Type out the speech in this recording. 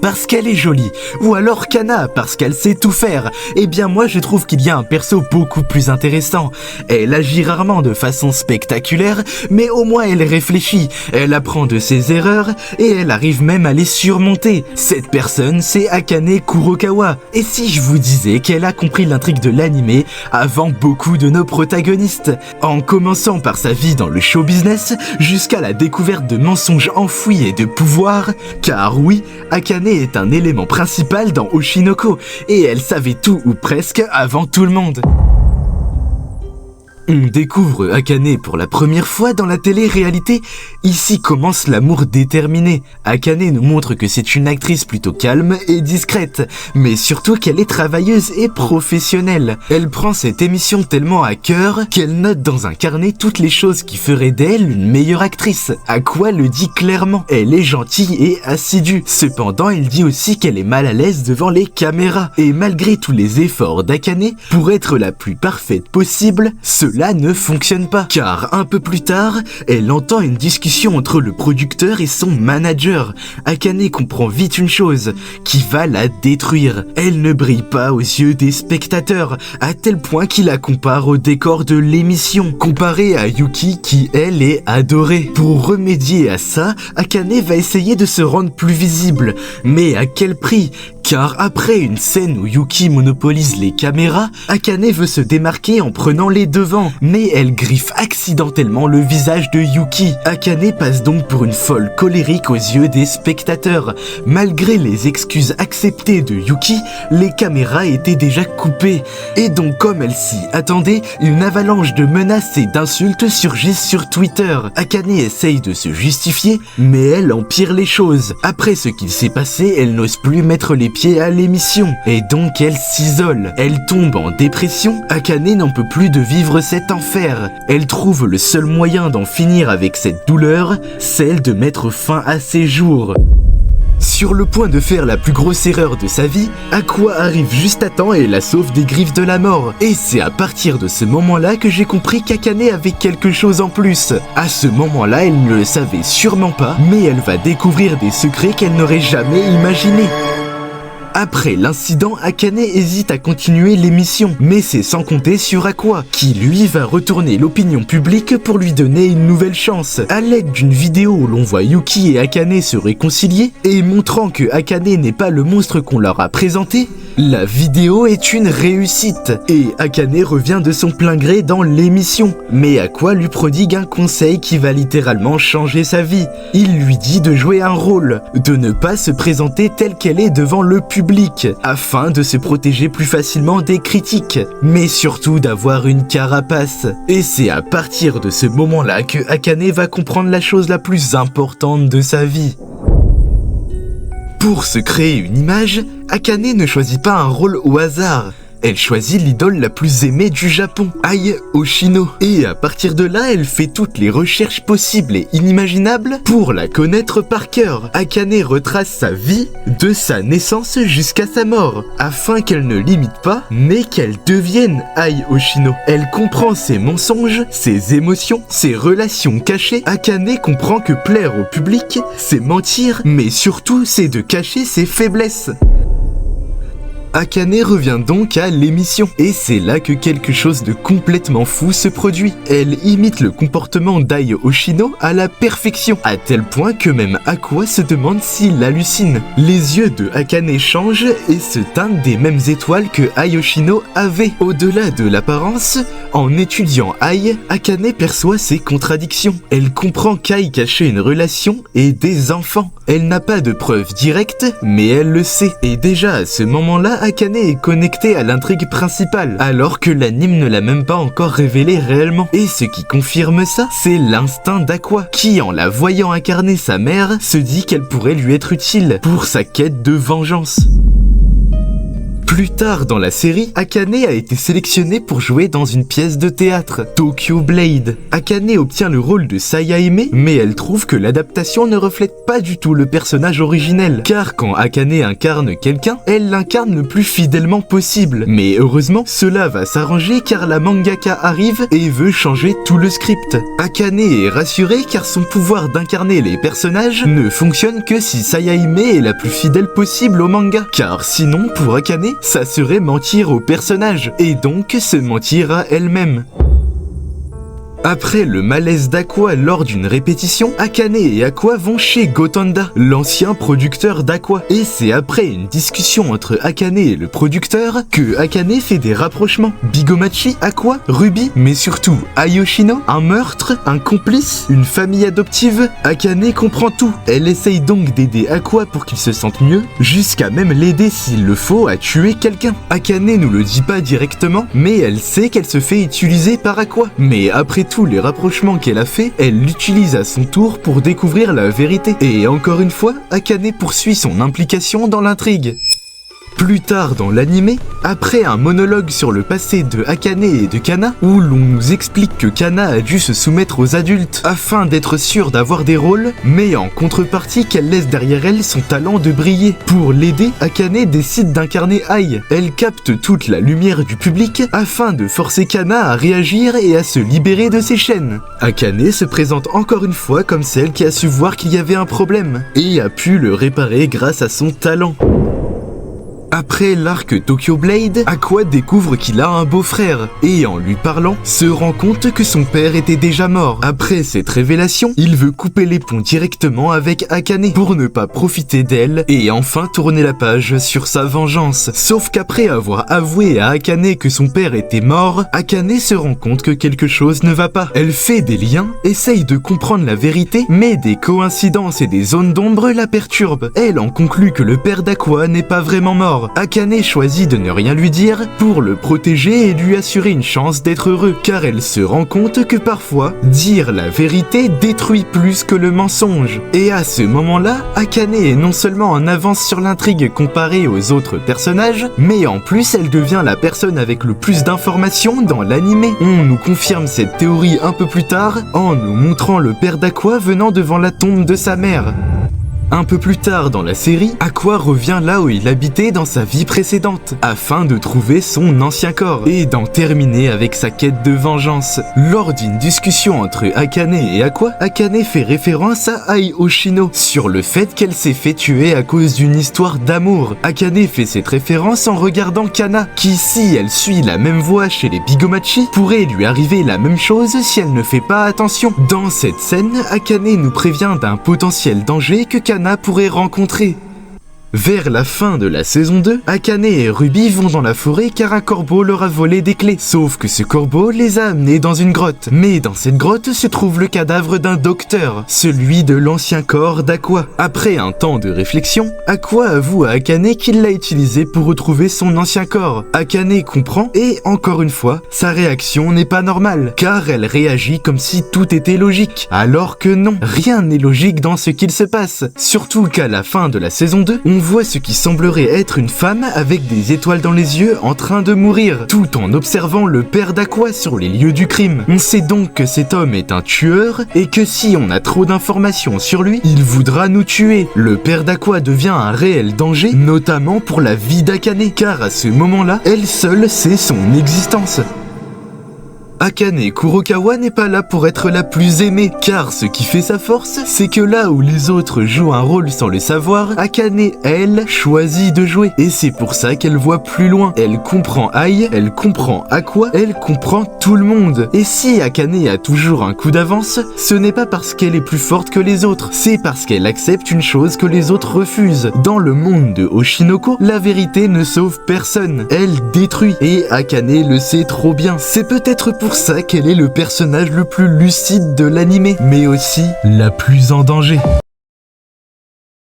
parce qu'elle est jolie, ou alors Kana parce qu'elle sait tout faire. Eh bien moi je trouve qu'il y a un perso beaucoup plus intéressant. Elle agit rarement de façon spectaculaire, mais au moins elle réfléchit, elle apprend de ses erreurs et elle arrive même à les surmonter. Cette personne, c'est Akane Kurokawa. Et si je vous disais qu'elle a compris l'intrigue de l'anime avant beaucoup de nos protagonistes, en commençant par sa vie dans le show business jusqu'à la découverte de mensonges enfouis et de pouvoirs, car oui, Akane est un élément principal dans Oshinoko, et elle savait tout ou presque avant tout le monde. On découvre Akane pour la première fois dans la télé-réalité. Ici commence l'amour déterminé. Akane nous montre que c'est une actrice plutôt calme et discrète, mais surtout qu'elle est travailleuse et professionnelle. Elle prend cette émission tellement à cœur qu'elle note dans un carnet toutes les choses qui feraient d'elle une meilleure actrice. Aqua le dit clairement, elle est gentille et assidue. Cependant, elle dit aussi qu'elle est mal à l'aise devant les caméras. Et malgré tous les efforts d'Akane pour être la plus parfaite possible, cela ne fonctionne pas, car un peu plus tard, elle entend une discussion entre le producteur et son manager. Akane comprend vite une chose, qui va la détruire. Elle ne brille pas aux yeux des spectateurs, à tel point qu'il la compare au décor de l'émission, comparée à Yuki qui, elle, est adorée. Pour remédier à ça, Akane va essayer de se rendre plus visible, mais à quel prix ? Car après une scène où Yuki monopolise les caméras, Akane veut se démarquer en prenant les devants, mais elle griffe accidentellement le visage de Yuki. Akane passe donc pour une folle colérique aux yeux des spectateurs. Malgré les excuses acceptées de Yuki, les caméras étaient déjà coupées. Et donc comme elle s'y attendait, une avalanche de menaces et d'insultes surgissent sur Twitter. Akane essaye de se justifier, mais elle empire les choses. Après ce qu'il s'est passé, elle n'ose plus mettre les pieds à l'émission, et donc elle s'isole. Elle tombe en dépression. Akane n'en peut plus de vivre cet enfer. Elle trouve le seul moyen d'en finir avec cette douleur, celle de mettre fin à ses jours. Sur le point de faire la plus grosse erreur de sa vie, Aqua arrive juste à temps et la sauve des griffes de la mort. Et c'est à partir de ce moment-là que j'ai compris qu'Akane avait quelque chose en plus. À ce moment-là, elle ne le savait sûrement pas, mais elle va découvrir des secrets qu'elle n'aurait jamais imaginés. Après l'incident, Akane hésite à continuer l'émission, mais c'est sans compter sur Aqua, qui lui va retourner l'opinion publique pour lui donner une nouvelle chance. À l'aide d'une vidéo où l'on voit Yuki et Akane se réconcilier, et montrant que Akane n'est pas le monstre qu'on leur a présenté, la vidéo est une réussite, et Akane revient de son plein gré dans l'émission. Mais Aqua lui prodigue un conseil qui va littéralement changer sa vie. Il lui dit de jouer un rôle, de ne pas se présenter telle qu'elle est devant le public, afin de se protéger plus facilement des critiques, mais surtout d'avoir une carapace. Et c'est à partir de ce moment-là que Akane va comprendre la chose la plus importante de sa vie. Pour se créer une image, Akane ne choisit pas un rôle au hasard. Elle choisit l'idole la plus aimée du Japon, Ai Hoshino. Et à partir de là, elle fait toutes les recherches possibles et inimaginables pour la connaître par cœur. Akane retrace sa vie, de sa naissance jusqu'à sa mort, afin qu'elle ne l'imite pas, mais qu'elle devienne Ai Hoshino. Elle comprend ses mensonges, ses émotions, ses relations cachées. Akane comprend que plaire au public, c'est mentir, mais surtout, c'est de cacher ses faiblesses. Akane revient donc à l'émission, et c'est là que quelque chose de complètement fou se produit. Elle imite le comportement d'Ai Hoshino à la perfection, à tel point que même Aqua se demande s'il hallucine. Les yeux de Akane changent et se teignent des mêmes étoiles que Ai Hoshino avait. Au-delà de l'apparence, en étudiant Ai, Akane perçoit ses contradictions. Elle comprend qu'Ai cachait une relation et des enfants. Elle n'a pas de preuves directes, mais elle le sait. Et déjà à ce moment-là, Akane est connectée à l'intrigue principale, alors que l'anime ne l'a même pas encore révélé réellement. Et ce qui confirme ça, c'est l'instinct d'Aqua, qui en la voyant incarner sa mère, se dit qu'elle pourrait lui être utile pour sa quête de vengeance. Plus tard dans la série, Akane a été sélectionnée pour jouer dans une pièce de théâtre, Tokyo Blade. Akane obtient le rôle de Sayahime, mais elle trouve que l'adaptation ne reflète pas du tout le personnage originel, car quand Akane incarne quelqu'un, elle l'incarne le plus fidèlement possible. Mais heureusement, cela va s'arranger car la mangaka arrive et veut changer tout le script. Akane est rassurée car son pouvoir d'incarner les personnages ne fonctionne que si Sayahime est la plus fidèle possible au manga, car sinon, pour Akane, ça serait mentir au personnage, et donc se mentir à elle-même. Après le malaise d'Aqua lors d'une répétition, Akane et Aqua vont chez Gotanda, l'ancien producteur d'Aqua. Et c'est après une discussion entre Akane et le producteur que Akane fait des rapprochements. Bigomachi, Aqua, Ruby, mais surtout Ayoshino, un meurtre, un complice, une famille adoptive. Akane comprend tout. Elle essaye donc d'aider Aqua pour qu'il se sente mieux, jusqu'à même l'aider s'il le faut à tuer quelqu'un. Akane nous le dit pas directement, mais elle sait qu'elle se fait utiliser par Aqua. Mais après tous les rapprochements qu'elle a fait, elle l'utilise à son tour pour découvrir la vérité. Et encore une fois, Akane poursuit son implication dans l'intrigue. Plus tard dans l'anime, après un monologue sur le passé de Akane et de Kana, où l'on nous explique que Kana a dû se soumettre aux adultes afin d'être sûre d'avoir des rôles, mais en contrepartie qu'elle laisse derrière elle son talent de briller. Pour l'aider, Akane décide d'incarner Ai. Elle capte toute la lumière du public afin de forcer Kana à réagir et à se libérer de ses chaînes. Akane se présente encore une fois comme celle qui a su voir qu'il y avait un problème, et a pu le réparer grâce à son talent. Après l'arc Tokyo Blade, Aqua découvre qu'il a un beau-frère, et en lui parlant, se rend compte que son père était déjà mort. Après cette révélation, il veut couper les ponts directement avec Akane pour ne pas profiter d'elle, et enfin tourner la page sur sa vengeance. Sauf qu'après avoir avoué à Akane que son père était mort, Akane se rend compte que quelque chose ne va pas. Elle fait des liens, essaye de comprendre la vérité, mais des coïncidences et des zones d'ombre la perturbent. Elle en conclut que le père d'Aqua n'est pas vraiment mort. Akane choisit de ne rien lui dire pour le protéger et lui assurer une chance d'être heureux, car elle se rend compte que parfois, dire la vérité détruit plus que le mensonge. Et à ce moment-là, Akane est non seulement en avance sur l'intrigue comparée aux autres personnages, mais en plus elle devient la personne avec le plus d'informations dans l'anime. On nous confirme cette théorie un peu plus tard en nous montrant le père d'Aqua venant devant la tombe de sa mère. Un peu plus tard dans la série, Aqua revient là où il habitait dans sa vie précédente, afin de trouver son ancien corps, et d'en terminer avec sa quête de vengeance. Lors d'une discussion entre Akane et Aqua, Akane fait référence à Ai Oshino, sur le fait qu'elle s'est fait tuer à cause d'une histoire d'amour. Akane fait cette référence en regardant Kana, qui si elle suit la même voie chez les Bigomachi, pourrait lui arriver la même chose si elle ne fait pas attention. Dans cette scène, Akane nous prévient d'un potentiel danger que Kana pourrait rencontrer. Vers la fin de la saison 2, Akane et Ruby vont dans la forêt car un corbeau leur a volé des clés. Sauf que ce corbeau les a amenés dans une grotte. Mais dans cette grotte se trouve le cadavre d'un docteur, celui de l'ancien corps d'Aqua. Après un temps de réflexion, Aqua avoue à Akane qu'il l'a utilisé pour retrouver son ancien corps. Akane comprend et, encore une fois, sa réaction n'est pas normale, car elle réagit comme si tout était logique. Alors que non, rien n'est logique dans ce qu'il se passe. Surtout qu'à la fin de la saison 2, on voit ce qui semblerait être une femme avec des étoiles dans les yeux en train de mourir, tout en observant le père d'Aqua sur les lieux du crime. On sait donc que cet homme est un tueur et que si on a trop d'informations sur lui, il voudra nous tuer. Le père d'Aqua devient un réel danger, notamment pour la vie d'Akane, car à ce moment-là, elle seule sait son existence. Akane Kurokawa n'est pas là pour être la plus aimée, car ce qui fait sa force, c'est que là où les autres jouent un rôle sans le savoir, Akane, elle, choisit de jouer. Et c'est pour ça qu'elle voit plus loin. Elle comprend Ai, elle comprend Aqua, elle comprend tout le monde. Et si Akane a toujours un coup d'avance, ce n'est pas parce qu'elle est plus forte que les autres, c'est parce qu'elle accepte une chose que les autres refusent. Dans le monde de Oshinoko, la vérité ne sauve personne, elle détruit. Et Akane le sait trop bien. C'est peut-être pour ça qu'elle est le personnage le plus lucide de l'anime, mais aussi la plus en danger.